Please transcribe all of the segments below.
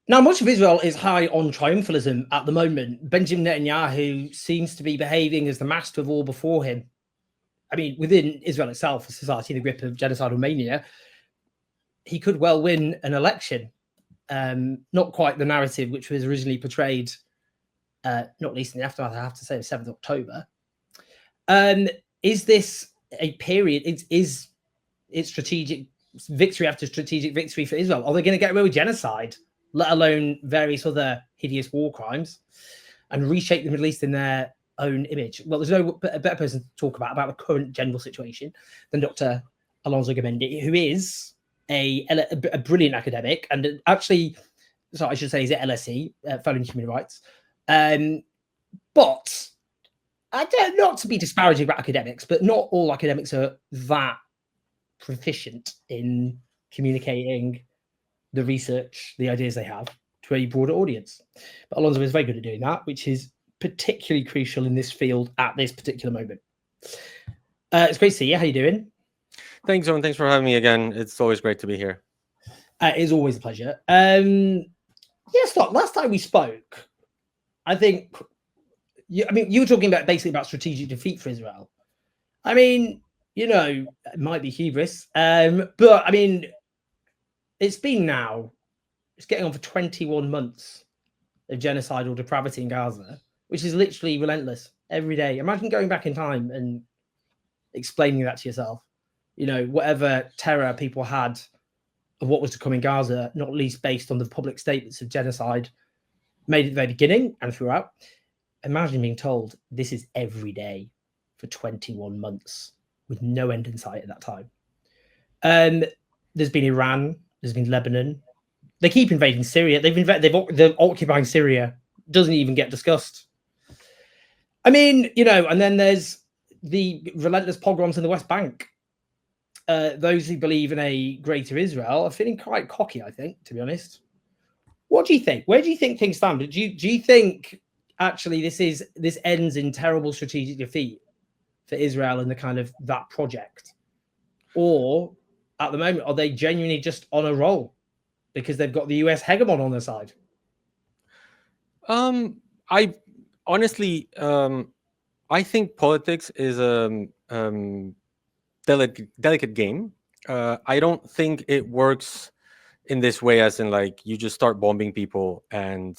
Now, much of Israel is high on triumphalism at the moment. Benjamin Netanyahu seems to be behaving as the master of all before him. I mean, within Israel itself, a society in the grip of genocidal mania, he could well win an election. Not quite the narrative which was originally portrayed, not least in the aftermath, I have to say, of 7th October. Is this a period? Is it strategic victory after strategic victory for Israel? Are they going to get away with genocide, let alone various other hideous war crimes, and reshape the Middle East in their own image? Well, there's no better person to talk about the current general situation than Dr. Alonso Gurmendi, who is a brilliant academic, and actually, sorry, I should say he's at LSE, fellow in human rights. But I don't, not to be disparaging about academics, but not all academics are that proficient in communicating the research, the ideas they have to a broader audience. But Alonso is very good at doing that, which is particularly crucial in this field at this particular moment. It's great to see you. How are you doing? Thanks, Owen. Thanks for having me again. It's always great to be here. It is always a pleasure. Yes, look, last time we spoke, I think, you were talking about basically about strategic defeat for Israel. I mean, it might be hubris, but I mean, it's getting on for 21 months of genocidal depravity in Gaza, which is literally relentless every day. Imagine going back in time and explaining that to yourself. Whatever terror people had of what was to come in Gaza, not least based on the public statements of genocide made at the very beginning and throughout. Imagine being told this is every day for 21 months with no end in sight at that time. There's been Iran, there's been Lebanon. They keep invading Syria. They're occupying Syria. Doesn't even get discussed. I mean, and then there's the relentless pogroms in the West Bank. Those who believe in a greater Israel are feeling quite cocky, I think, to be honest. What do you think? Where do you think things stand? Do you think actually this ends in terrible strategic defeat for Israel and the kind of that project? Or at the moment, are they genuinely just on a roll because they've got the US hegemon on their side? I honestly, I think politics is a delicate game. I don't think it works in this way, as in like you just start bombing people and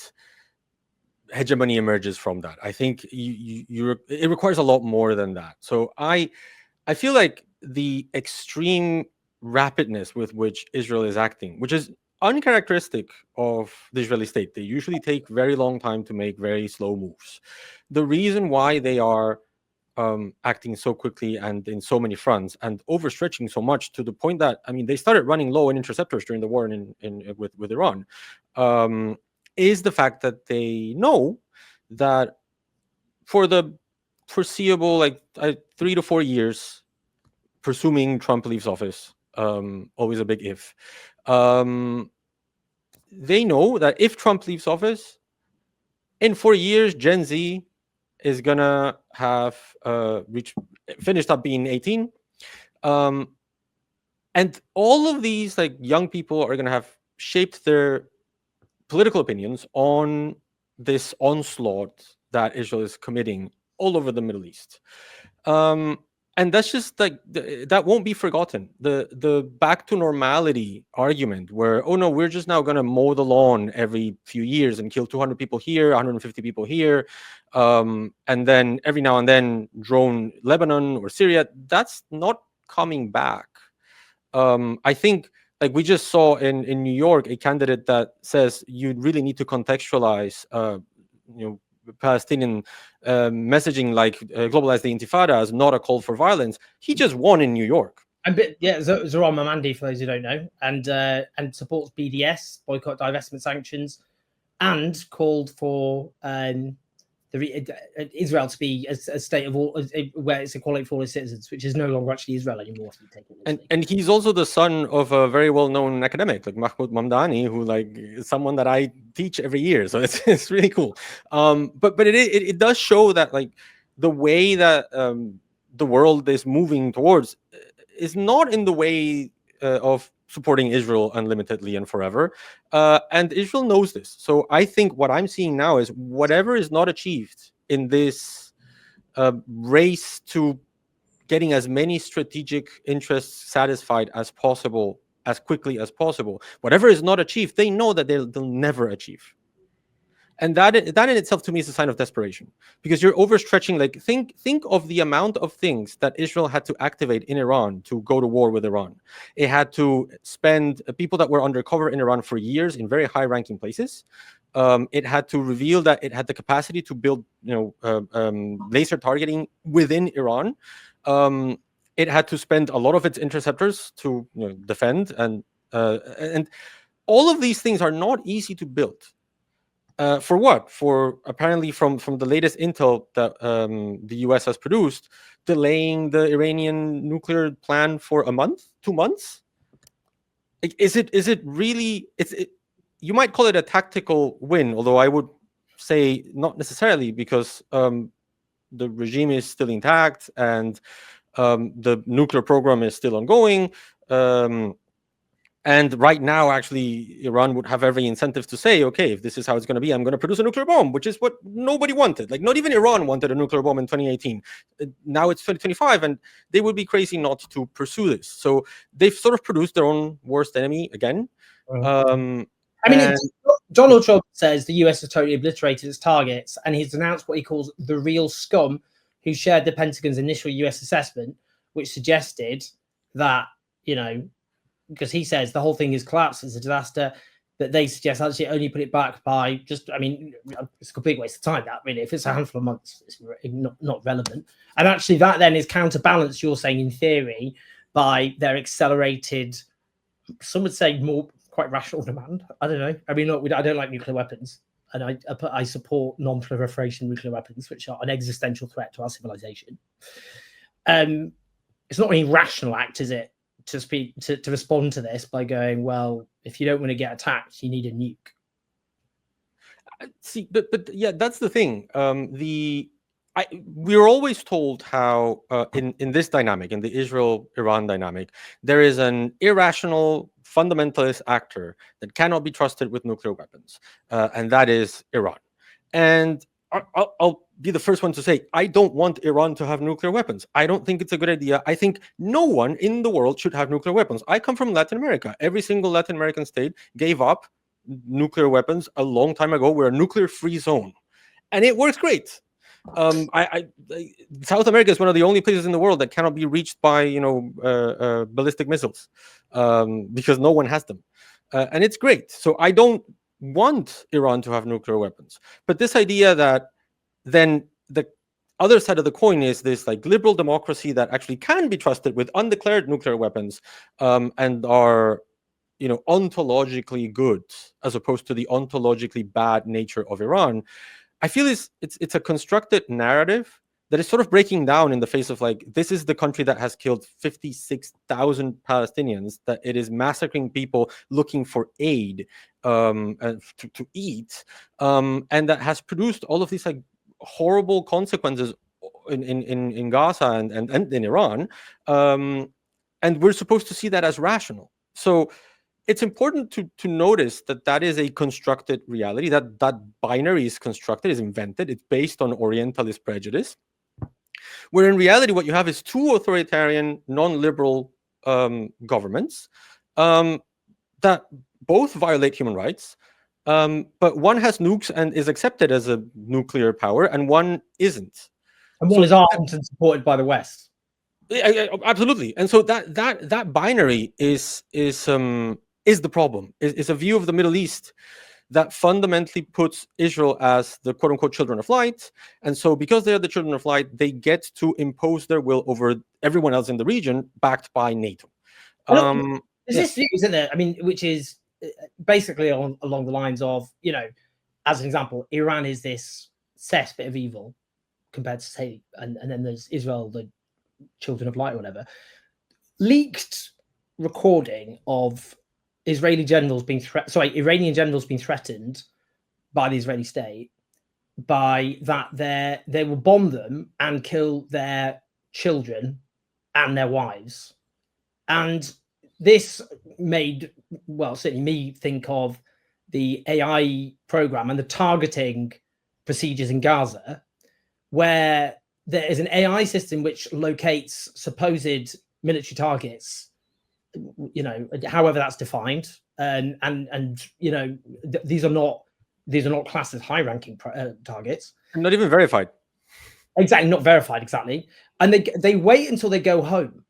hegemony emerges from that. I think it requires a lot more than that. So I feel like the extreme rapidness with which Israel is acting, which is uncharacteristic of the Israeli state. They usually take very long time to make very slow moves. The reason why they are acting so quickly and in so many fronts and overstretching so much to the point that, I mean, they started running low on interceptors during the war with Iran, is the fact that they know that for the foreseeable 3 to 4 years, presuming Trump leaves office, always a big if, they know that if Trump leaves office, in 4 years, Gen Z is gonna have finished up being 18, and all of these young people are gonna have shaped their political opinions on this onslaught that Israel is committing all over the Middle East. And that's just that won't be forgotten. The back to normality argument where, oh no, we're just now going to mow the lawn every few years and kill 200 people here, 150 people here, and then every now and then drone Lebanon or Syria, that's not coming back. I think we just saw in New York a candidate that says you really need to contextualize Palestinian messaging globalize the Intifada as not a call for violence. He just won in New York. Zoran Mamandi, for those who don't know, and supports BDS, boycott, divestment, sanctions, and called for Israel to be a state of all where it's equality for all its citizens, which is no longer actually Israel anymore. And he's also the son of a very well-known academic like Mahmoud Mamdani, who is someone that I teach every year. So it's really cool. But it does show that the way that the world is moving towards is not in the way of supporting Israel unlimitedly and forever. And Israel knows this. So I think what I'm seeing now is whatever is not achieved in this race to getting as many strategic interests satisfied as possible, as quickly as possible, whatever is not achieved, they know that they'll never achieve. And that in itself to me is a sign of desperation, because you're overstretching. Like think of the amount of things that Israel had to activate in Iran to go to war with Iran. It had to spend people that were undercover in Iran for years in very high-ranking places. It had to reveal that it had the capacity to build, laser targeting within Iran. It had to spend a lot of its interceptors to defend, and all of these things are not easy to build. For what? For apparently from the latest intel that the US has produced, delaying the Iranian nuclear plan for a month, 2 months. Is it really? You might call it a tactical win, although I would say not necessarily, because the regime is still intact and the nuclear program is still ongoing. And right now, actually, Iran would have every incentive to say, okay, if this is how it's going to be, I'm going to produce a nuclear bomb, which is what nobody wanted. Like, not even Iran wanted a nuclear bomb in 2018. Now it's 2025, and they would be crazy not to pursue this. So they've sort of produced their own worst enemy again. Donald Trump says the US has totally obliterated its targets, and he's announced what he calls the real scum who shared the Pentagon's initial US assessment, which suggested that, because he says the whole thing is collapsed, it's a disaster, that they suggest actually only put it back by it's a complete waste of time, that really. If it's a handful of months, it's not relevant. And actually that then is counterbalanced, you're saying, in theory, by their accelerated, some would say more quite rational demand. I don't know. I mean, look, I don't like nuclear weapons, and I support non-proliferation nuclear weapons, which are an existential threat to our civilization. It's not really rational act, is it, to respond to this by going, well, if you don't want to get attacked, you need a nuke. See, but yeah, that's the thing. We're always told how in this dynamic, in the Israel-Iran dynamic, there is an irrational fundamentalist actor that cannot be trusted with nuclear weapons, and that is Iran. And I'll be the first one to say, I don't want Iran to have nuclear weapons. I don't think it's a good idea. I think no one in the world should have nuclear weapons. I come from Latin America. Every single Latin American state gave up nuclear weapons a long time ago. We're a nuclear-free zone, and it works great. South America is one of the only places in the world that cannot be reached by ballistic missiles, because no one has them, and it's great. So I don't want Iran to have nuclear weapons. But this idea that then the other side of the coin is this like liberal democracy that actually can be trusted with undeclared nuclear weapons, and are ontologically good, as opposed to the ontologically bad nature of Iran, I feel it's a constructed narrative that is sort of breaking down in the face of, like, this is the country that has killed 56,000 Palestinians, that it is massacring people looking for aid to eat, and that has produced all of these like horrible consequences in Gaza and in Iran, and we're supposed to see that as rational. So it's important to notice that is a constructed reality, that binary is constructed, is invented, it's based on Orientalist prejudice, where in reality what you have is two authoritarian, non-liberal governments that both violate human rights, but one has nukes and is accepted as a nuclear power, and one isn't. And one is armed and supported by the West. Absolutely. And so that binary is the problem. Is a view of the Middle East that fundamentally puts Israel as the quote-unquote children of light. And so because they are the children of light, they get to impose their will over everyone else in the region, backed by NATO. There's this view, isn't there? I mean, which is basically along the lines of, as an example, Iran is this cesspit of evil compared to, say, and then there's Israel, the children of light or whatever. Leaked recording of Iranian generals being threatened by the Israeli state, by that they will bomb them and kill their children and their wives. And this made, well, certainly me think of the AI program and the targeting procedures in Gaza, where there is an AI system which locates supposed military targets, however that's defined, and these are not classed as high-ranking targets, and not even verified. Exactly, not verified, exactly. And they wait until they go home,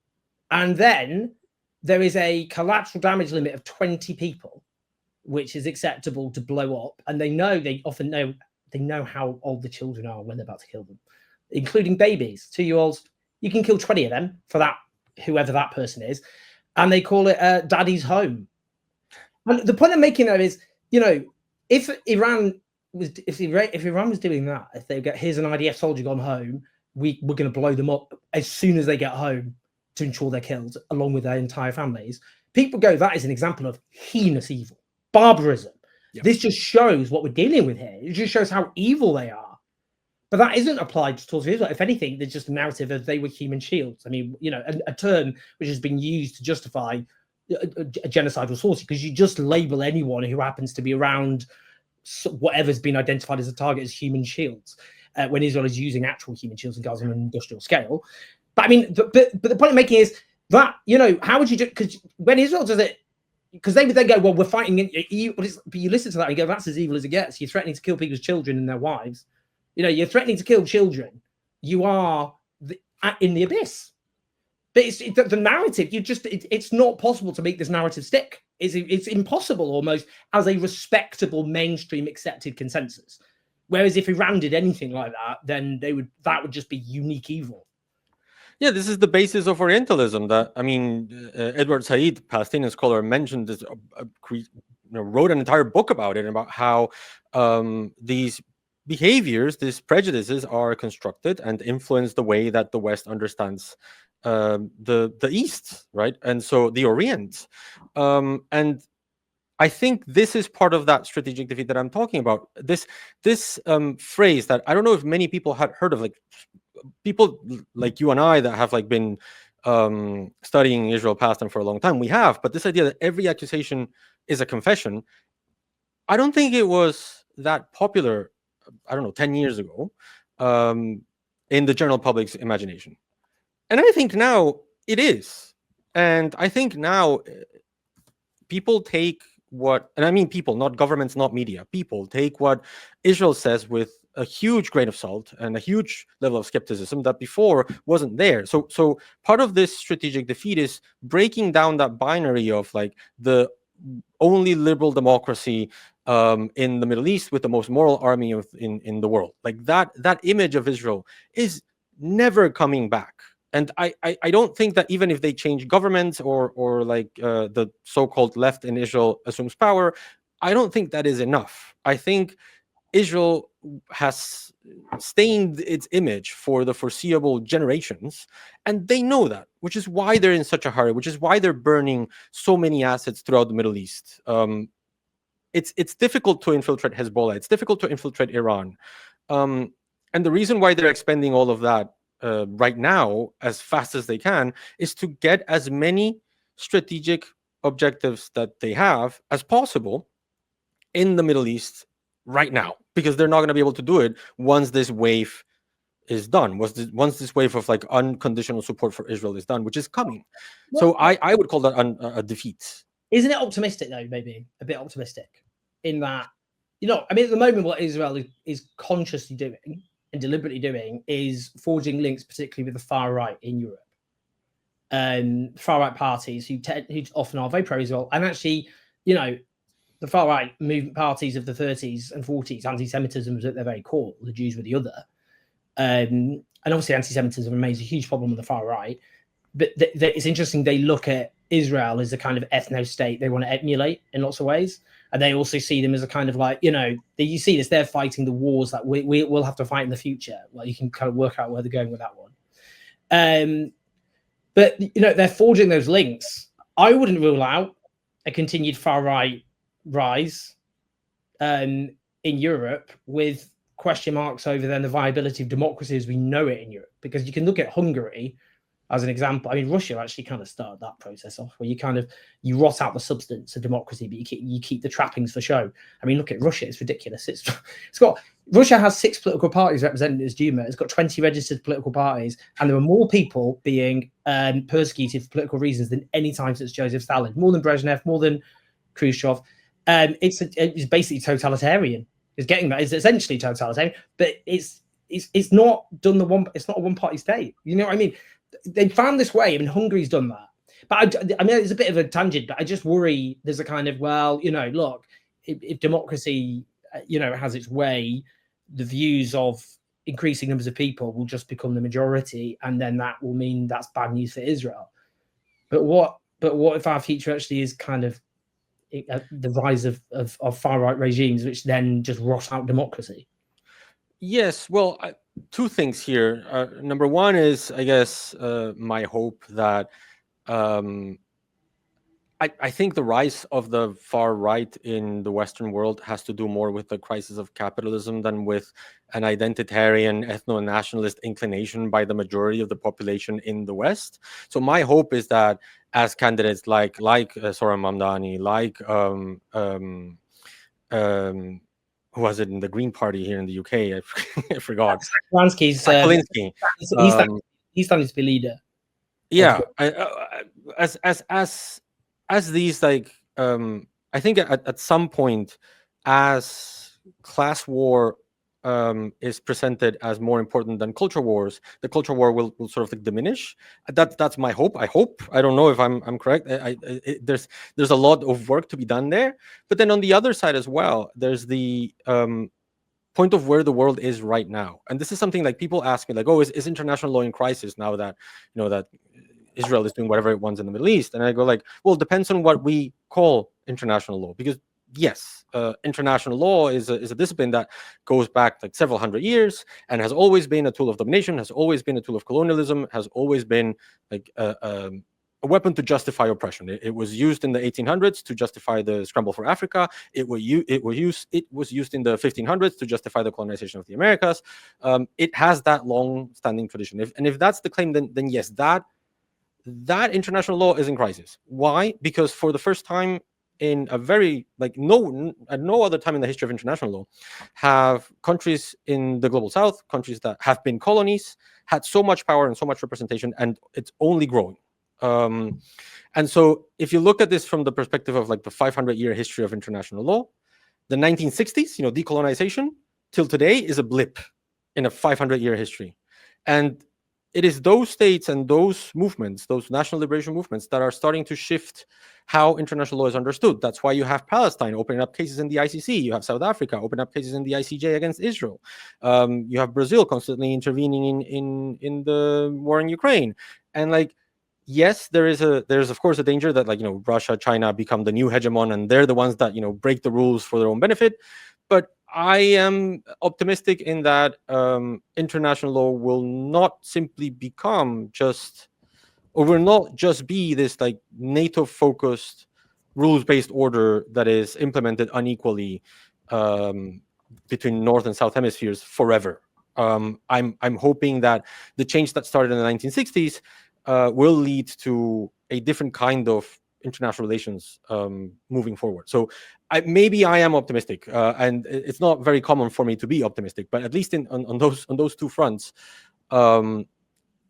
and then there is a collateral damage limit of 20 people, which is acceptable to blow up. And they often know how old the children are when they're about to kill them, including babies, 2-year-olds. You can kill 20 of them for that, whoever that person is, and they call it daddy's home. And the point I'm making there is, if Iran was doing that, if they get, here's an IDF soldier gone home, we're going to blow them up as soon as they get home to ensure they're killed, along with their entire families. People go, that is an example of heinous evil, barbarism. Yep. This just shows what we're dealing with here. It just shows how evil they are. But that isn't applied towards Israel. If anything, there's just a narrative of they were human shields. I mean, a term which has been used to justify a genocidal source, because you just label anyone who happens to be around whatever's been identified as a target as human shields, when Israel is using actual human shields in Gaza on an industrial scale. But I mean, but the point I'm making is that, how would you do? Because when Israel does it, because they would then go, well, we're fighting. But you listen to that and go, that's as evil as it gets. You're threatening to kill people's children and their wives. You're threatening to kill children. You are in the abyss. But it's the narrative. It's not possible to make this narrative stick. It's impossible almost as a respectable mainstream accepted consensus. Whereas if Iran did anything like that, then that would just be unique evil. Yeah, this is the basis of Orientalism. Edward Said, Palestinian scholar, mentioned this, wrote an entire book about it, about how these behaviors, these prejudices, are constructed and influence the way that the West understands the East, right? And so the Orient. And I think this is part of that strategic defeat that I'm talking about. This phrase that I don't know if many people had heard of, like people like you and I that have been studying Israel Palestine for a long time. We have, but this idea that every accusation is a confession, I don't think it was that popular, 10 years ago, in the general public's imagination. And I think now it is. And I think now people take what, and I mean people, not governments, not media, people take what Israel says with a huge grain of salt and a huge level of skepticism that before wasn't there. So part of this strategic defeat is breaking down that binary of the only liberal democracy in the Middle East with the most moral army in the world. That image of Israel is never coming back. And I don't think that even if they change governments or the so-called left in Israel assumes power, I don't think that is enough. I think Israel has stained its image for the foreseeable generations, and they know that, which is why they're in such a hurry, which is why they're burning so many assets throughout the Middle East. It's difficult to infiltrate Hezbollah. It's difficult to infiltrate Iran. And the reason why they're expending all of that right now as fast as they can is to get as many strategic objectives that they have as possible in the Middle East right now, because they're not going to be able to do it once this wave is done, once this wave of unconditional support for Israel is done, which is coming. So I would call that a defeat. Isn't it optimistic though? Maybe a bit optimistic in that, at the moment what Israel is consciously doing and deliberately doing is forging links, particularly with the far right in Europe, far right parties who often are very pro-Israel, and actually, the far right movement parties of the 30s and 40s, anti-Semitism was at their very core. The Jews were the other, and obviously anti-Semitism remains a huge problem on the far right. But it's interesting. They look at Israel as a kind of ethno-state they want to emulate in lots of ways. And they also see them as a kind of you see this, they're fighting the wars that we will have to fight in the future. Well, you can kind of work out where they're going with that one. But, they're forging those links. I wouldn't rule out a continued far right rise in Europe with question marks over then the viability of democracy as we know it in Europe. Because you can look at Hungary, as an example. I mean, Russia actually kind of started that process off, where you rot out the substance of democracy, but you keep the trappings for show. I mean, look at Russia; it's ridiculous. Russia has 6 political parties represented as Duma. It's got 20 registered political parties, and there are more people being persecuted for political reasons than any time since Joseph Stalin, more than Brezhnev, more than Khrushchev. It's basically totalitarian. It's essentially totalitarian, but it's not done it's not a one-party state. You know what I mean? They found this way. I mean, Hungary's done that. But I mean, it's a bit of a tangent, but I just worry there's a kind of, well, look, if democracy, has its way, the views of increasing numbers of people will just become the majority, and then that will mean that's bad news for Israel. But what if our future actually is kind of the rise of far-right regimes, which then just rot out democracy? Yes, well, 2 things here. Number one is, I guess, my hope that I think the rise of the far right in the Western world has to do more with the crisis of capitalism than with an identitarian, ethno-nationalist inclination by the majority of the population in the West. So my hope is that as candidates like Sohran Mamdani, like who was it in the Green Party here in the UK? I forgot. Lansky's he's starting to be leader. Yeah, as these, like, I think at some point, as class war is presented as more important than culture wars, the culture war will sort of like diminish. That's my hope. I don't know if I'm correct. There's a lot of work to be done there. But then on the other side as well, there's the point of where the world is right now. And this is something like people ask me, like, oh, is international law in crisis now that that Israel is doing whatever it wants in the Middle East? And I go like, well, it depends on what we call international law, because yes, international law is a discipline that goes back like several hundred years and has always been a tool of domination, has always been a tool of colonialism, has always been like a weapon to justify oppression. It was used in the 1800s to justify the scramble for Africa. It was used in the 1500s to justify the colonization of the Americas. It has that long-standing tradition. If that's the claim, then yes, that international law is in crisis. Why? Because for the first time in a very at no other time in the history of international law have countries in the global south, countries that have been colonies, had so much power and so much representation, and it's only growing. And so if you look at this from the perspective of like the 500-year history of international law, the 1960s, decolonization till today is a blip in a 500-year history. And it is those states and those movements, those national liberation movements, that are starting to shift how international law is understood. That's why you have Palestine opening up cases in the ICC. You have South Africa opening up cases in the ICJ against Israel. You have Brazil constantly intervening in the war in Ukraine. And yes, there's of course a danger that Russia, China become the new hegemon, and they're the ones that break the rules for their own benefit. But I am optimistic in that international law will not simply become will not just be this like NATO-focused rules-based order that is implemented unequally between North and South hemispheres forever. I'm hoping that the change that started in the 1960s will lead to a different kind of international relations moving forward. So maybe I am optimistic, and it's not very common for me to be optimistic, but at least on those 2 fronts,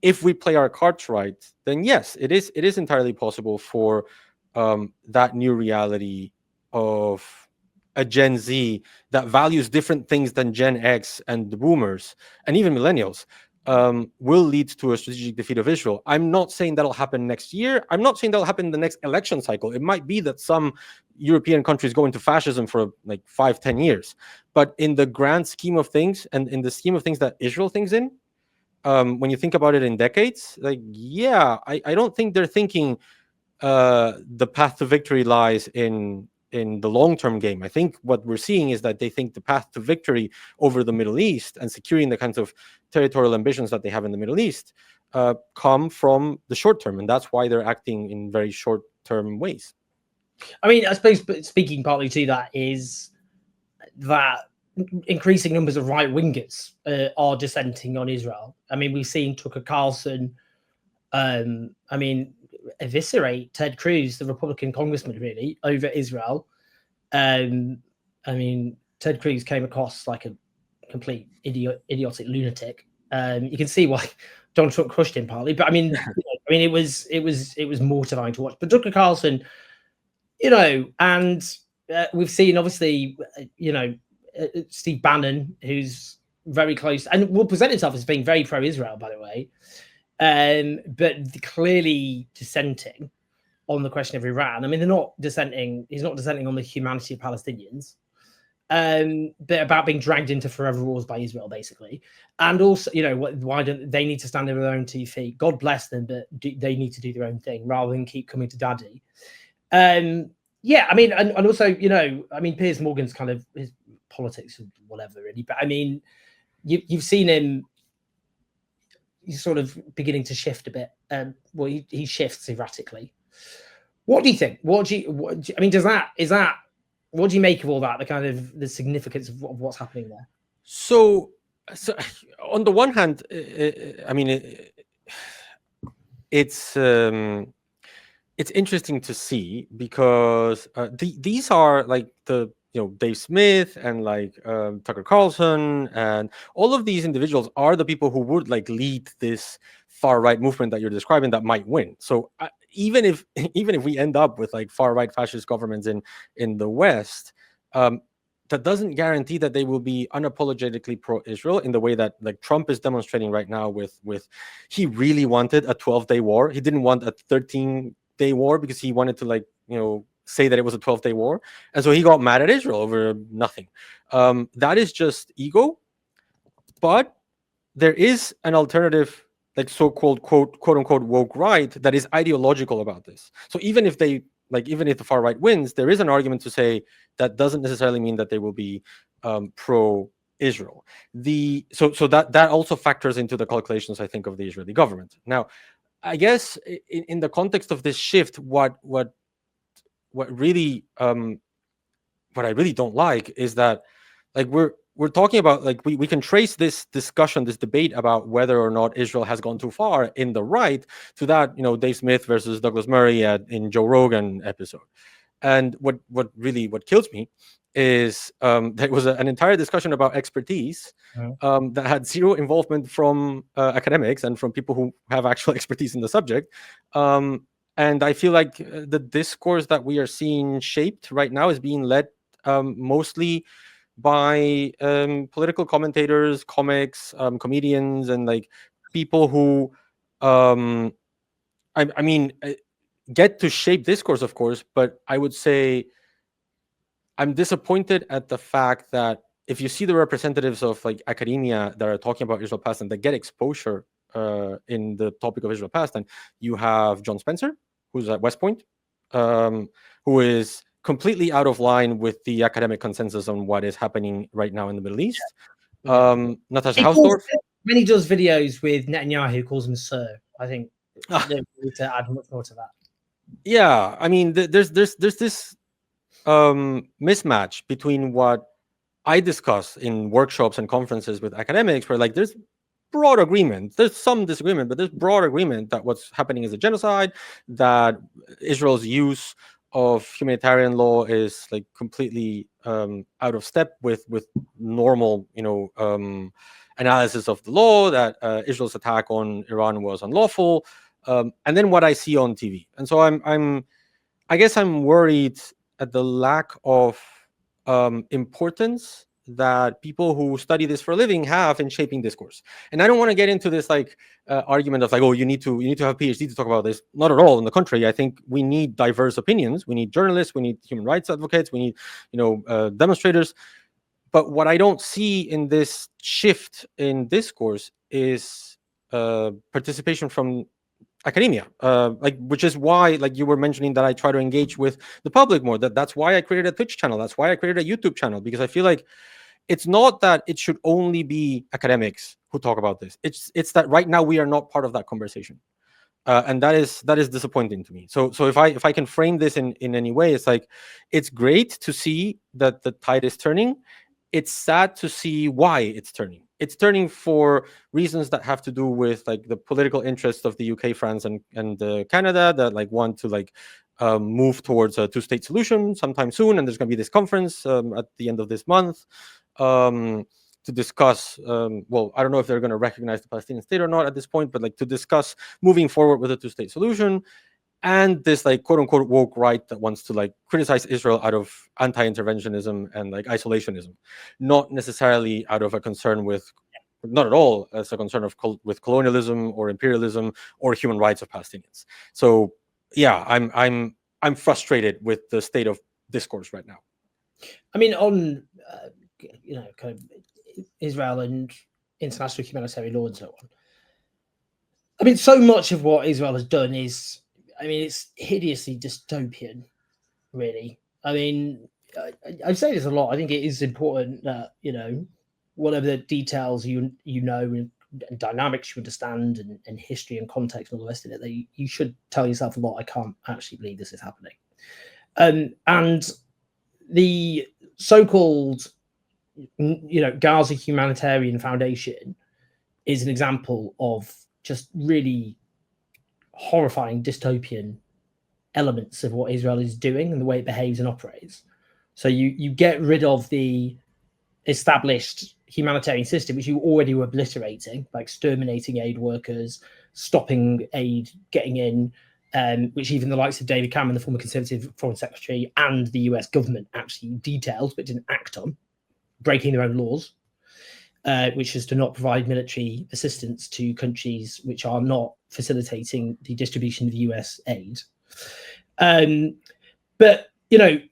if we play our cards right, then yes, it is entirely possible for that new reality of a Gen Z that values different things than Gen X and the boomers and even millennials will lead to a strategic defeat of Israel. I'm not saying that'll happen next year. I'm not saying that'll happen in the next election cycle. It might be that some European countries go into fascism for 5-10 years. But in the grand scheme of things, and in the scheme of things that Israel thinks in, when you think about it in decades, I don't think they're thinking the path to victory lies in the long-term game. I think what we're seeing is that they think the path to victory over the Middle East and securing the kinds of territorial ambitions that they have in the Middle East come from the short term, and that's why they're acting in very short-term ways. I mean, I suppose speaking partly to that is that increasing numbers of right-wingers are dissenting on Israel. I mean, we've seen Tucker Carlson I mean, eviscerate Ted Cruz, the Republican congressman, really, over Israel. I mean, Ted Cruz came across like a complete idiotic lunatic. You can see why Donald Trump crushed him partly, but I mean, it was mortifying to watch. But Tucker Carlson, and we've seen obviously, Steve Bannon, who's very close and will present himself as being very pro-Israel, by the way, but clearly dissenting on the question of Iran. I mean, they're not dissenting. He's not dissenting on the humanity of Palestinians, but about being dragged into forever wars by Israel, basically. And also, why don't they need to stand on their own 2 feet? God bless them, but they need to do their own thing rather than keep coming to daddy. Yeah, I mean, and also, Piers Morgan's kind of his politics or whatever, really. But I mean, you've seen him. He's sort of beginning to shift a bit. Well, he shifts erratically. What do you think? What do you make of all that? The kind of the significance of what's happening there. So on the one hand, it's interesting to see because these are like the Dave Smith and like Tucker Carlson and all of these individuals are the people who would like lead this far right movement that you're describing that might win. So even if we end up with like far right fascist governments in the West, that doesn't guarantee that they will be unapologetically pro-Israel in the way that like Trump is demonstrating right now with he really wanted a 12-day war. He didn't want a 13-day war because he wanted to say that it was a 12-day war. And so he got mad at Israel over nothing. That is just ego. But there is an alternative, like so-called quote unquote woke right that is ideological about this. So even if the far right wins, there is an argument to say that doesn't necessarily mean that they will be pro-Israel. So that also factors into the calculations, I think, of the Israeli government. Now, I guess in the context of this shift, what really what I really don't like is that like we're talking about like we can trace this discussion, this debate about whether or not Israel has gone too far in the right to that Dave Smith versus Douglas Murray in Joe Rogan episode. And what kills me is there was an entire discussion about expertise that had zero involvement from academics and from people who have actual expertise in the subject. And I feel like the discourse that we are seeing shaped right now is being led mostly by political commentators, comics, comedians, and like people who, get to shape discourse, of course. But I would say I'm disappointed at the fact that if you see the representatives of like academia that are talking about Israel Palestine that get exposure in the topic of Israel Palestine, you have John Spencer, who's at West Point, who is completely out of line with the academic consensus on what is happening right now in the Middle East. Natasha Hausdorff. When he does videos with Netanyahu, who calls him Sir, I think they need to add much more to that. Yeah, I mean, there's this mismatch between what I discuss in workshops and conferences with academics, where like there's broad agreement. There's some disagreement, but there's broad agreement that what's happening is a genocide, that Israel's use of humanitarian law is like completely out of step with normal, analysis of the law, that Israel's attack on Iran was unlawful, and then what I see on TV. And so I guess I'm worried at the lack of importance that people who study this for a living have in shaping discourse. And I don't want to get into this like argument of like, oh, you need to have a PhD to talk about this. Not at all. On the contrary, I think we need diverse opinions. We need journalists. We need human rights advocates. We need demonstrators. But what I don't see in this shift in discourse is participation from academia, which is why, like you were mentioning, that I try to engage with the public more. That's why I created a Twitch channel. That's why I created a YouTube channel, because I feel like it's not that it should only be academics who talk about this. It's that right now we are not part of that conversation, and that is disappointing to me. So if I can frame this in any way, it's like it's great to see that the tide is turning. It's sad to see why it's turning. it's turning for reasons that have to do with like the political interests of the UK, France, and Canada that like want to like move towards a two-state solution sometime soon. And there's going to be this conference at the end of this month to discuss. Well, I don't know if they're going to recognize the Palestinian state or not at this point, but like to discuss moving forward with a two-state solution. And this like quote unquote woke right that wants to like criticize Israel out of anti-interventionism and like isolationism, not necessarily out of a concern with, not at all as a concern of with colonialism or imperialism or human rights of Palestinians. So yeah, I'm frustrated with the state of discourse right now. I mean, on kind of Israel and international humanitarian law and so on. I mean, so much of what Israel has done is, I mean, it's hideously dystopian, really. I mean, I say this a lot. I think it is important that, whatever the details you know and dynamics you understand and history and context and all the rest of it, that you should tell yourself a lot. I can't actually believe this is happening. And the so-called, Gaza Humanitarian Foundation is an example of just really horrifying dystopian elements of what Israel is doing and the way it behaves and operates. So you get rid of the established humanitarian system, which you already were obliterating, like exterminating aid workers, stopping aid getting in, which even the likes of David Cameron, the former Conservative Foreign Secretary, and the US government actually detailed but didn't act on, breaking their own laws, which is to not provide military assistance to countries which are not facilitating the distribution of US aid. But,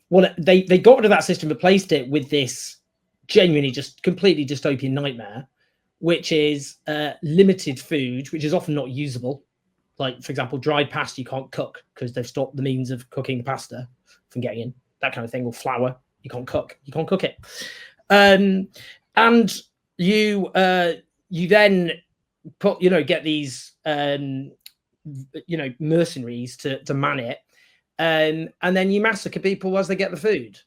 what they got rid of that system, replaced it with this genuinely just completely dystopian nightmare, which is limited food, which is often not usable. Like, for example, dried pasta you can't cook because they've stopped the means of cooking the pasta from getting in, that kind of thing. Or flour, you can't cook it. And you then put, get these, mercenaries to man it, and then you massacre people as they get the food.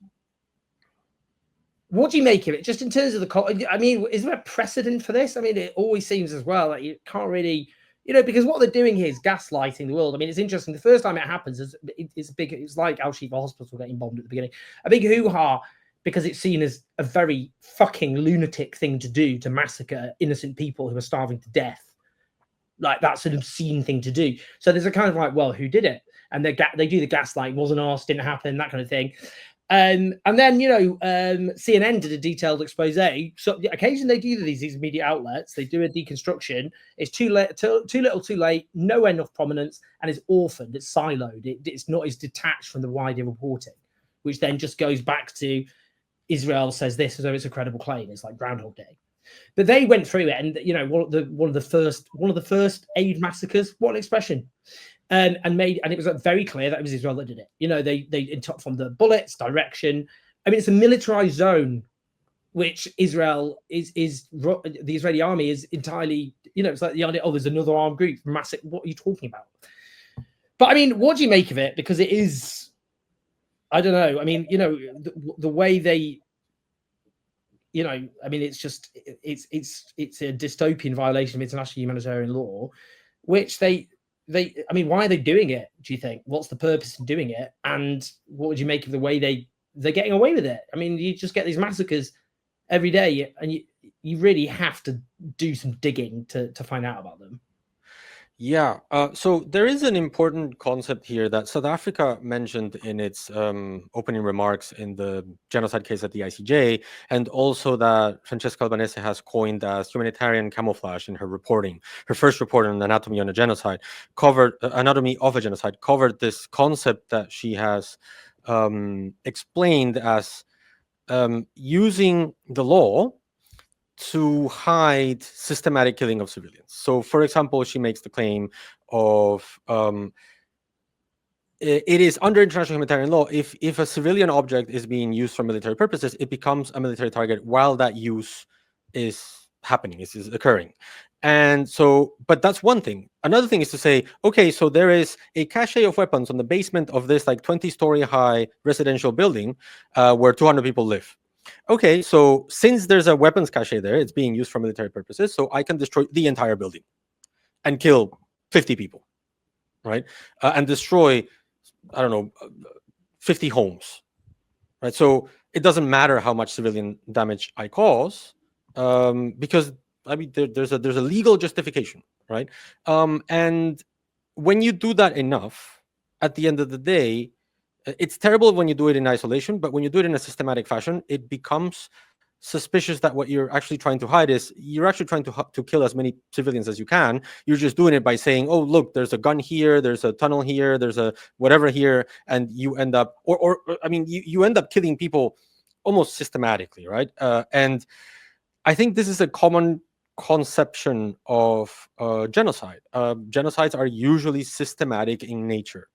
What do you make of it? Just in terms of I mean, is there a precedent for this? I mean, it always seems as well that you can't really, because what they're doing here is gaslighting the world. I mean, it's interesting. The first time it happens, it's like Al Shifa Hospital getting bombed at the beginning. A big hoo-ha, because it's seen as a very fucking lunatic thing to do, to massacre innocent people who are starving to death. Like, that's an obscene thing to do. So there's a kind of like, well, who did it? And they do the gaslight, wasn't us, didn't happen, that kind of thing. And then, CNN did a detailed expose. So occasionally they do these media outlets, they do a deconstruction. It's too late, too little, too late, nowhere enough prominence, and it's orphaned, it's siloed. It's not as detached from the wider reporting, which then just goes back to Israel says this as though it's a credible claim. It's like Groundhog Day. But they went through it, and one of the first aid massacres. What an expression! And it was very clear that it was Israel that did it. They took from the bullets, direction. I mean, it's a militarized zone, which Israel is the Israeli army is entirely. It's like the idea. Oh, there's another armed group, massive. What are you talking about? But I mean, what do you make of it? Because it is. I don't know. I mean, the way they. I mean, it's just it's a dystopian violation of international humanitarian law, which I mean, why are they doing it? Do you think? What's the purpose in doing it? And what would you make of the way they're getting away with it? I mean, you just get these massacres every day, and you really have to do some digging to find out about them. Yeah, so there is an important concept here that South Africa mentioned in its opening remarks in the genocide case at the ICJ, and also that Francesca Albanese has coined as humanitarian camouflage in her reporting. Her first report on Anatomy of a Genocide covered this concept that she has explained as using the law to hide systematic killing of civilians. So, for example, she makes the claim of it is under international humanitarian law, if a civilian object is being used for military purposes, it becomes a military target while that use is happening, is occurring. And so, but that's one thing. Another thing is to say, okay, so there is a cache of weapons on the basement of this like 20-story high residential building where 200 people live. Okay, so since there's a weapons cache there, it's being used for military purposes, so I can destroy the entire building and kill 50 people, right? And destroy, I don't know, 50 homes, right? So it doesn't matter how much civilian damage I cause, because I mean there's a legal justification, right? And when you do that enough, at the end of the day, it's terrible when you do it in isolation, but when you do it in a systematic fashion, it becomes suspicious that what you're actually trying to hide is you're actually trying to kill as many civilians as you can. You're just doing it by saying, oh, look, there's a gun here, there's a tunnel here, there's a whatever here, and you end up, or I mean, you end up killing people almost systematically, right? And I think this is a common conception of genocide. Genocides are usually systematic in nature.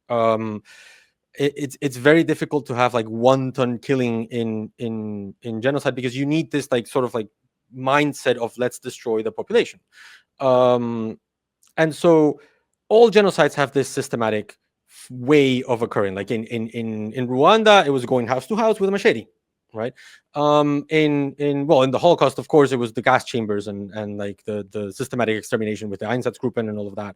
It's very difficult to have like wanton killing in genocide, because you need this like sort of like mindset of let's destroy the population. And so all genocides have this systematic way of occurring. Like in Rwanda, it was going house to house with a machete, right? In the Holocaust, of course, it was the gas chambers and like the systematic extermination with the Einsatzgruppen and all of that.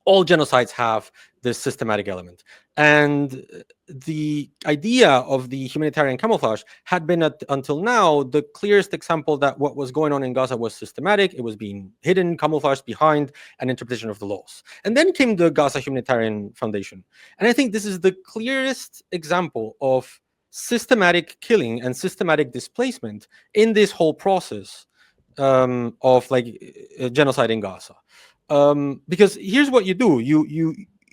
All genocides have this systematic element. And the idea of the humanitarian camouflage had been, until now, the clearest example that what was going on in Gaza was systematic. It was being hidden, camouflaged behind an interpretation of the laws. And then came the Gaza Humanitarian Foundation. And I think this is the clearest example of systematic killing and systematic displacement in this whole process of like genocide in Gaza. Because here's what you do: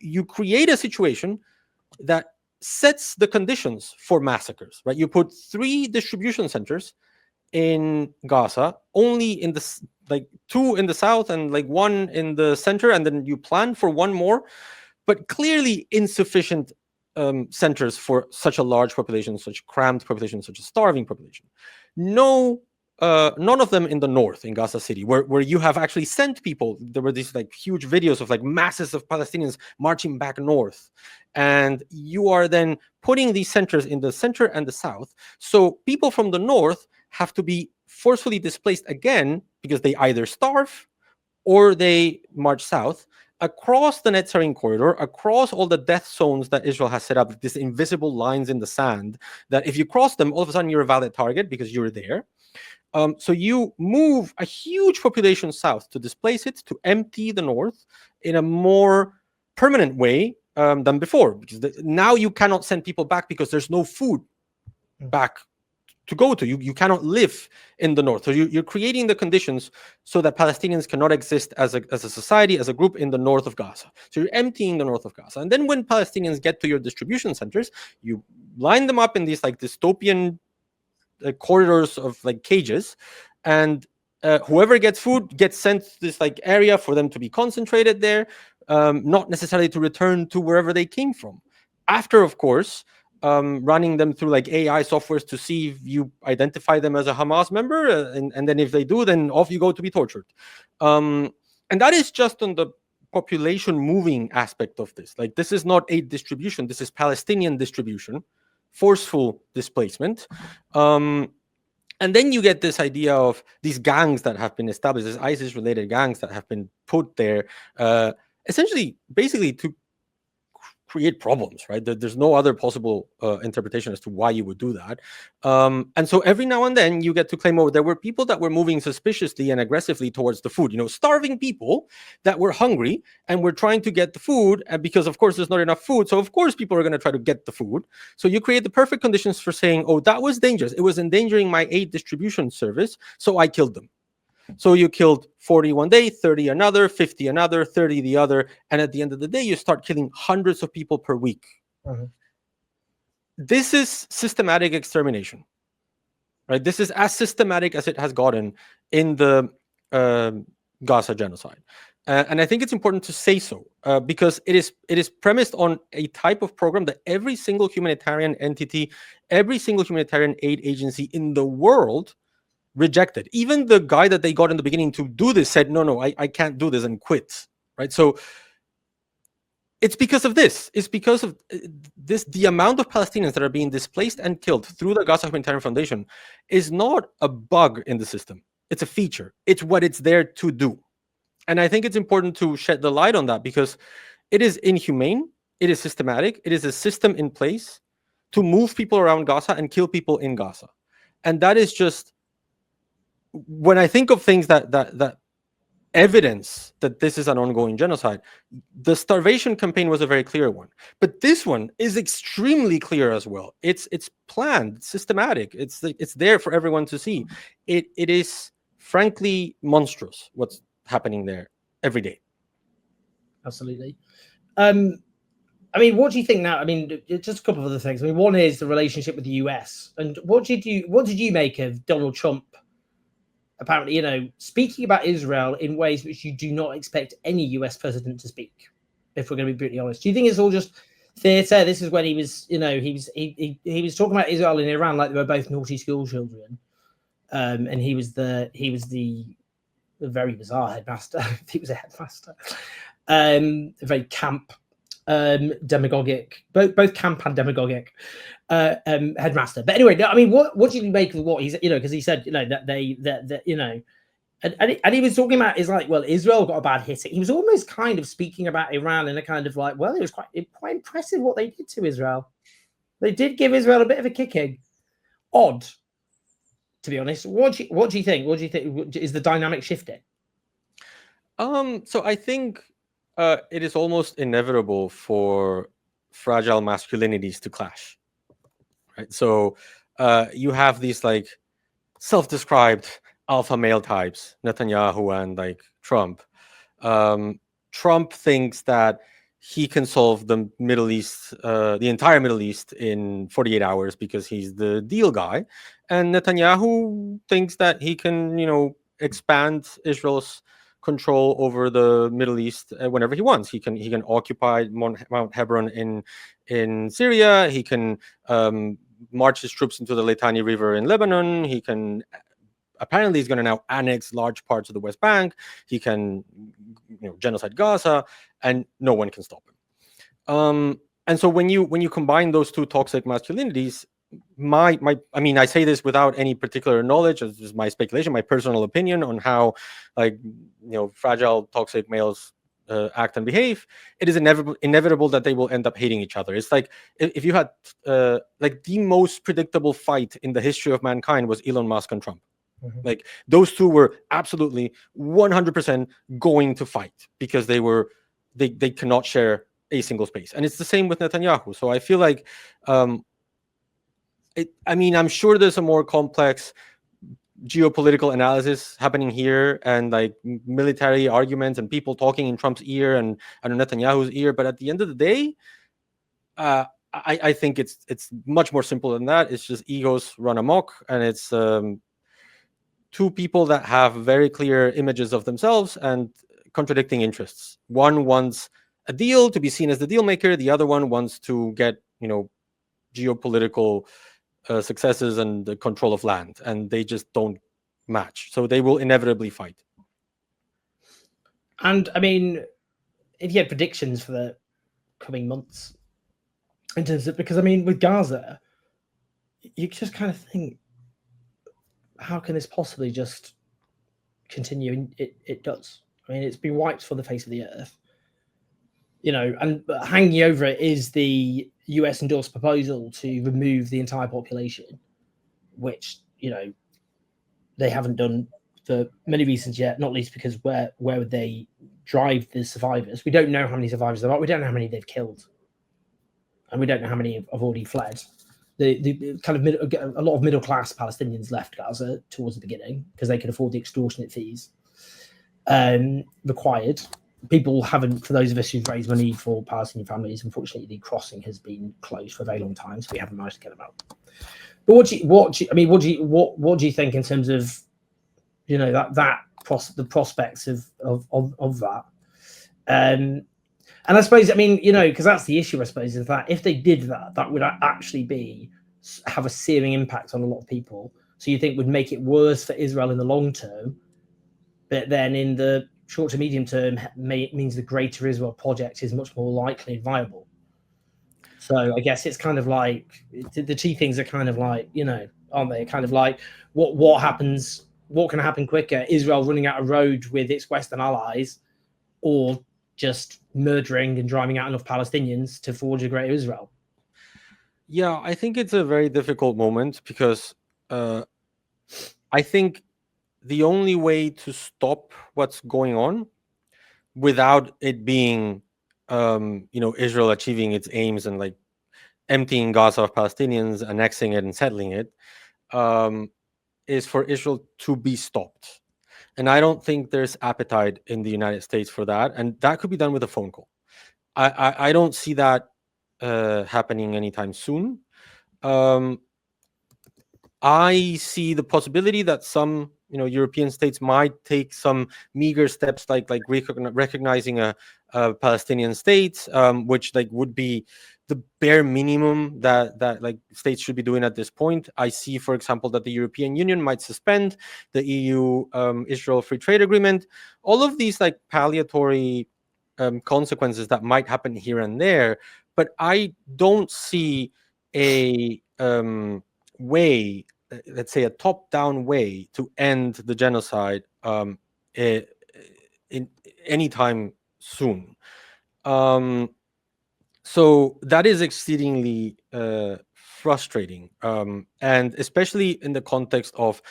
you create a situation that sets the conditions for massacres, right? You put 3 distribution centers in Gaza, only in the like 2 in the south and like 1 in the center, and then you plan for 1 more, but clearly insufficient centers for such a large population, such crammed population, such a starving population. None of them in the north, in Gaza City, where you have actually sent people. There were these like huge videos of like masses of Palestinians marching back north, and you are then putting these centers in the center and the south. So people from the north have to be forcefully displaced again, because they either starve or they march south across the Netzarim corridor, across all the death zones that Israel has set up, these invisible lines in the sand, that if you cross them, all of a sudden you're a valid target because you're there. So you move a huge population south to displace it, to empty the north in a more permanent way than before, because now you cannot send people back because there's no food back to go to. You cannot live in the north. So you're creating the conditions so that Palestinians cannot exist as a society, as a group in the north of Gaza. So you're emptying the north of Gaza. And then when Palestinians get to your distribution centers, you line them up in these like dystopian corridors of like cages, and whoever gets food gets sent to this like area for them to be concentrated there, not necessarily to return to wherever they came from. After, of course, running them through like AI softwares to see if you identify them as a Hamas member, and then if they do, then off you go to be tortured. And that is just on the population moving aspect of this. Like, this is not aid distribution, this is Palestinian distribution, forceful displacement. And then you get this idea of these gangs that have been established, these ISIS-related gangs that have been put there, essentially, basically to create problems, right? There's no other possible interpretation as to why you would do that. And so every now and then you get to claim, oh, there were people that were moving suspiciously and aggressively towards the food, starving people that were hungry and were trying to get the food, and because of course there's not enough food, so of course people are going to try to get the food. So you create the perfect conditions for saying, oh, that was dangerous, it was endangering my aid distribution service, so I killed them. So you killed 40 one day, 30 another, 50 another, 30 the other, and at the end of the day, you start killing hundreds of people per week. This is systematic extermination, right? This is as systematic as it has gotten in the Gaza genocide. And I think it's important to say so, because it is premised on a type of program that every single humanitarian entity, every single humanitarian aid agency in the world rejected. Even the guy that they got in the beginning to do this said, no, I can't do this, and quit, right? So it's because of this. It's because of this. The amount of Palestinians that are being displaced and killed through the Gaza Humanitarian Foundation is not a bug in the system. It's a feature. It's what it's there to do. And I think it's important to shed the light on that, because it is inhumane. It is systematic. It is a system in place to move people around Gaza and kill people in Gaza. And that is just, when I think of things that evidence that this is an ongoing genocide, the starvation campaign was a very clear one, but this one is extremely clear as well. It's planned, it's systematic, it's there for everyone to see. It is frankly monstrous what's happening there every day. Absolutely. I mean, what do you think now? I mean, just a couple of other things. I mean, one is the relationship with the US, and what did you make of Donald Trump apparently, you know, speaking about Israel in ways which you do not expect any US president to speak, if we're going to be brutally honest? Do you think it's all just theatre? This is when he was, you know, he was talking about Israel and Iran like they were both naughty school children, and he was the very bizarre headmaster. He was a headmaster, a very camp, demagogic, both camp and demagogic headmaster. But anyway, I mean, what do you make of what he's, you know, because he said, you know, that you know, and he was talking about is like, well, Israel got a bad hit. He was almost kind of speaking about Iran in a kind of like, well, it was quite impressive what they did to Israel. They did give Israel a bit of a kicking. Odd, to be honest. What do you think? What do you think is the dynamic shifting? So I think it is almost inevitable for fragile masculinities to clash, right? So you have these like self-described alpha male types, Netanyahu and like Trump. Trump thinks that he can solve the Middle East, the entire Middle East in 48 hours because he's the deal guy. And Netanyahu thinks that he can, you know, expand Israel's control over the Middle East whenever he wants. He can occupy Mount Hebron in Syria. He can march his troops into the Litani River in Lebanon. He can, apparently he's going to now annex large parts of the West Bank. He can, you know, genocide Gaza, and no one can stop him. And so when you combine those two toxic masculinities, I mean, I say this without any particular knowledge. It's just my speculation, my personal opinion on how, like, you know, fragile toxic males act and behave. It is inevitable that they will end up hating each other. It's like if you had like the most predictable fight in the history of mankind was Elon Musk and Trump. Mm-hmm. Like those two were absolutely 100% going to fight because they cannot share a single space. And it's the same with Netanyahu. So I feel like I mean, I'm sure there's a more complex geopolitical analysis happening here, and like military arguments and people talking in Trump's ear and Netanyahu's ear. But at the end of the day, I think it's much more simple than that. It's just egos run amok, and it's two people that have very clear images of themselves and contradicting interests. One wants a deal to be seen as the deal maker. The other one wants to get, you know, geopolitical successes and the control of land, and they just don't match. So they will inevitably fight. And I mean, if you had predictions for the coming months in terms of, because I mean, with Gaza, you just kind of think, how can this possibly just continue? And it does. I mean, it's been wiped from the face of the earth, you know, and hanging over it is the US endorsed proposal to remove the entire population, which, you know, they haven't done for many reasons yet, not least because where would they drive the survivors? We don't know how many survivors there are. We don't know how many they've killed. And we don't know how many have already fled. The kind of a lot of middle class Palestinians left Gaza towards the beginning because they could afford the extortionate fees required. People haven't, for those of us who've raised money for Palestinian families, unfortunately, the crossing has been closed for a very long time, so we haven't managed to get them out. But what do you think in terms of, you know, the prospects of that? And I suppose, I mean, you know, because that's the issue, I suppose, is that if they did that, that would actually have a searing impact on a lot of people. So you think would make it worse for Israel in the long term, but then in the short to medium term means the Greater Israel project is much more likely and viable. So I guess it's kind of like the two things are kind of like, aren't they? Kind of like what happens, what can happen quicker? Israel running out of road with its Western allies, or just murdering and driving out enough Palestinians to forge a Greater Israel? Yeah, I think it's a very difficult moment because I think the only way to stop what's going on without it being, Israel achieving its aims and like emptying Gaza of Palestinians, annexing it and settling it, is for Israel to be stopped. And I don't think there's appetite in the United States for that. And that could be done with a phone call. I don't see that happening anytime soon. I see the possibility that some, European states might take some meager steps, like recognizing a Palestinian state, which like would be the bare minimum that like states should be doing at this point. I see, for example, that the European Union might suspend the EU Israel free trade agreement. All of these like palliatory consequences that might happen here and there, but I don't see a way, let's say a top-down way to end the genocide in anytime soon. So that is exceedingly frustrating, and especially in the context of,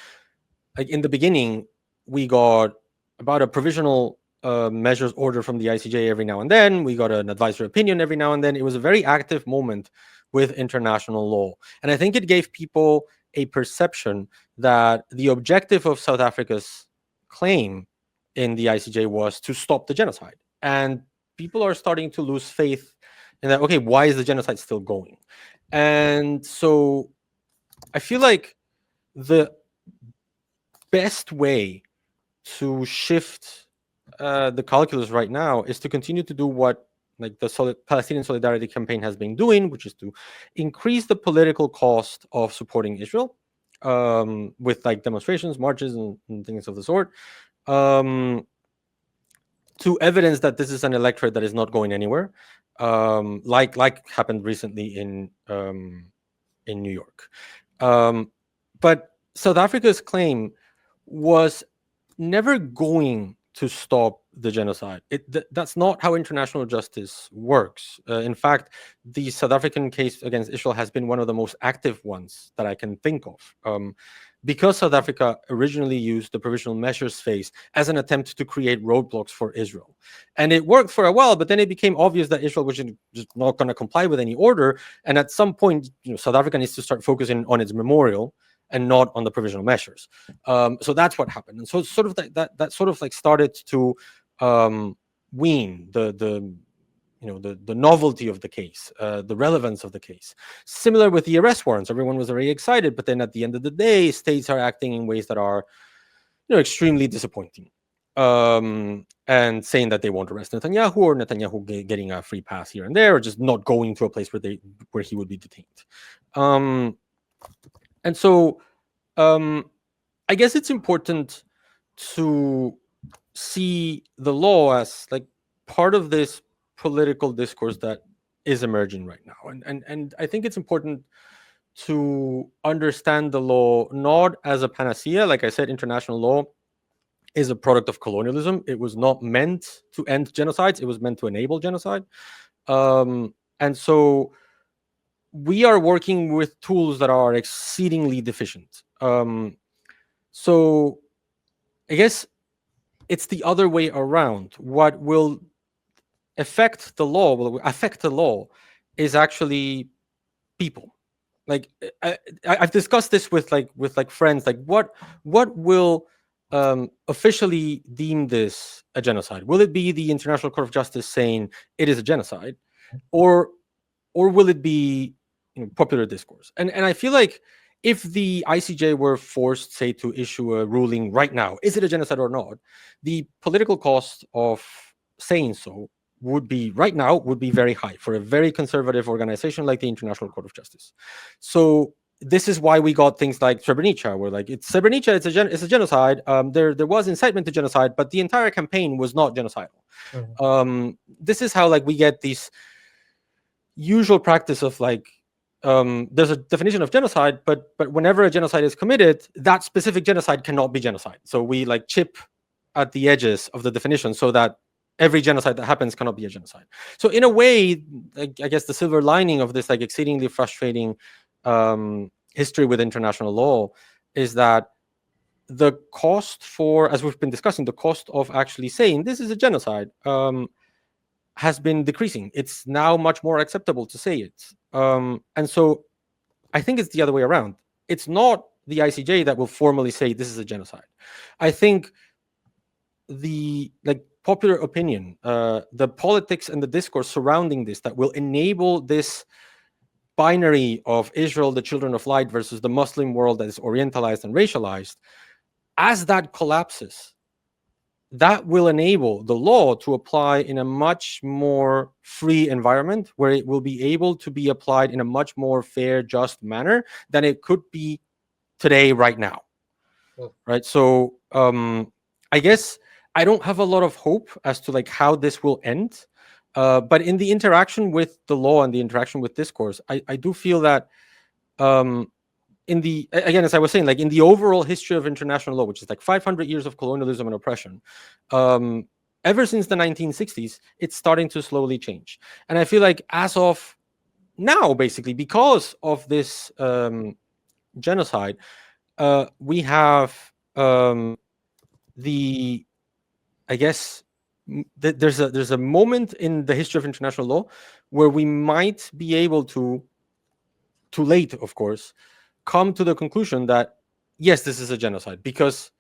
like, in the beginning we got about a provisional measures order from the ICJ every now and then. We got an advisory opinion every now and then. It was a very active moment with international law. And I think it gave people a perception that the objective of South Africa's claim in the ICJ was to stop the genocide. And people are starting to lose faith in that, okay, why is the genocide still going? And so I feel like the best way to shift the calculus right now is to continue to do what like the Palestinian Solidarity Campaign has been doing, which is to increase the political cost of supporting Israel with like demonstrations, marches, and things of the sort, to evidence that this is an electorate that is not going anywhere, like happened recently in New York. But South Africa's claim was never going to stop the genocide. That's not how international justice works. In fact, the South African case against Israel has been one of the most active ones that I can think of, because South Africa originally used the provisional measures phase as an attempt to create roadblocks for Israel. And it worked for a while, but then it became obvious that Israel was just not going to comply with any order. And at some point, South Africa needs to start focusing on its memorial and not on the provisional measures. So that's what happened. And so sort of that sort of like started to wean the novelty of the case, the relevance of the case. Similar with the arrest warrants, everyone was very excited, but then at the end of the day, states are acting in ways that are, extremely disappointing, and saying that they won't arrest Netanyahu, or Netanyahu getting a free pass here and there, or just not going to a place where he would be detained. And so, I guess it's important to see the law as like part of this political discourse that is emerging right now. And I think it's important to understand the law not as a panacea. Like I said, international law is a product of colonialism. It was not meant to end genocides. It was meant to enable genocide. And so we are working with tools that are exceedingly deficient. So I guess it's the other way around. What will affect the law is actually people. Like I've discussed this with friends. Like what will officially deem this a genocide? Will it be the International Court of Justice saying it is a genocide, or will it be popular discourse? And I feel like if the ICJ were forced, say, to issue a ruling right now, is it a genocide or not? The political cost of saying so would be very high for a very conservative organization like the International Court of Justice. So this is why we got things like Srebrenica, where like it's Srebrenica, it's a genocide. There was incitement to genocide, but the entire campaign was not genocidal. This is how like we get these usual practice of like there's a definition of genocide, but whenever a genocide is committed, that specific genocide cannot be genocide. So we like chip at the edges of the definition so that every genocide that happens cannot be a genocide. So in a way, like, I guess the silver lining of this like exceedingly frustrating history with international law is that the cost for, as we've been discussing, the cost of actually saying this is a genocide has been decreasing. It's now much more acceptable to say it. And so I think it's the other way around. It's not the ICJ that will formally say this is a genocide. I think the like popular opinion, the politics and the discourse surrounding this that will enable this binary of Israel, the children of light, versus the Muslim world that is orientalized and racialized, as that collapses, that will enable the law to apply in a much more free environment where it will be able to be applied in a much more fair, just manner than it could be today, right now. Right. So I guess I don't have a lot of hope as to like how this will end. But in the interaction with the law and the interaction with discourse, I do feel that in the, again, as I was saying, like in the overall history of international law, which is like 500 years of colonialism and oppression, ever since the 1960s, it's starting to slowly change. And I feel like as of now, basically, because of this genocide, we have the, I guess, there's a moment in the history of international law where we might be able to, too late, of course, come to the conclusion that yes, this is a genocide, because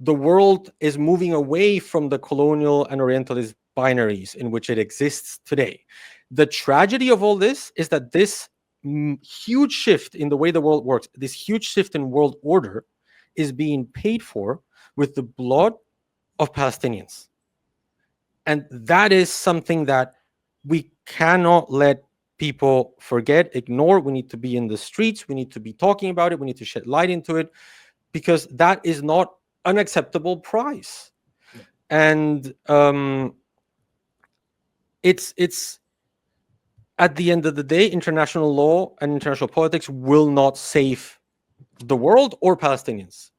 the world is moving away from the colonial and orientalist binaries in which it exists today. The tragedy of all this is that this huge shift in the way the world works, this huge shift in world order, is being paid for with the blood of Palestinians. And that is something that we cannot let people forget, ignore. We need to be in the streets. We need to be talking about it. We need to shed light into it, because that is not an acceptable price. And it's at the end of the day, international law and international politics will not save the world or Palestinians.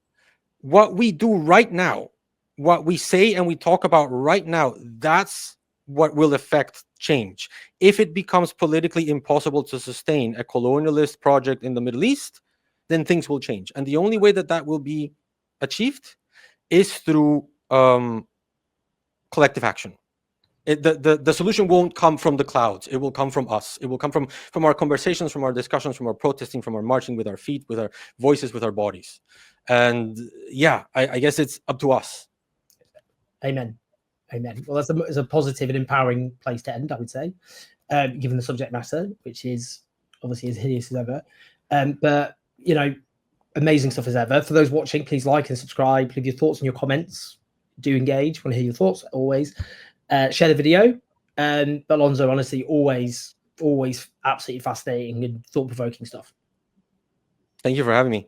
What we do right now, what we say and we talk about right now, that's what will affect change. If it becomes politically impossible to sustain a colonialist project in the Middle East, then things will change. And the only way that that will be achieved is through collective action. The solution won't come from the clouds. It will come from us. It will come from our conversations, from our discussions, from our protesting, from our marching with our feet, with our voices, with our bodies. And yeah, I guess it's up to us. Amen. Amen. Well, that's a positive and empowering place to end, I would say, given the subject matter, which is obviously as hideous as ever. But, you know, amazing stuff as ever. For those watching, please like and subscribe. Leave your thoughts and your comments. Do engage. Want to hear your thoughts, always. Share the video. But Alonso, honestly, always absolutely fascinating and thought-provoking stuff. Thank you for having me.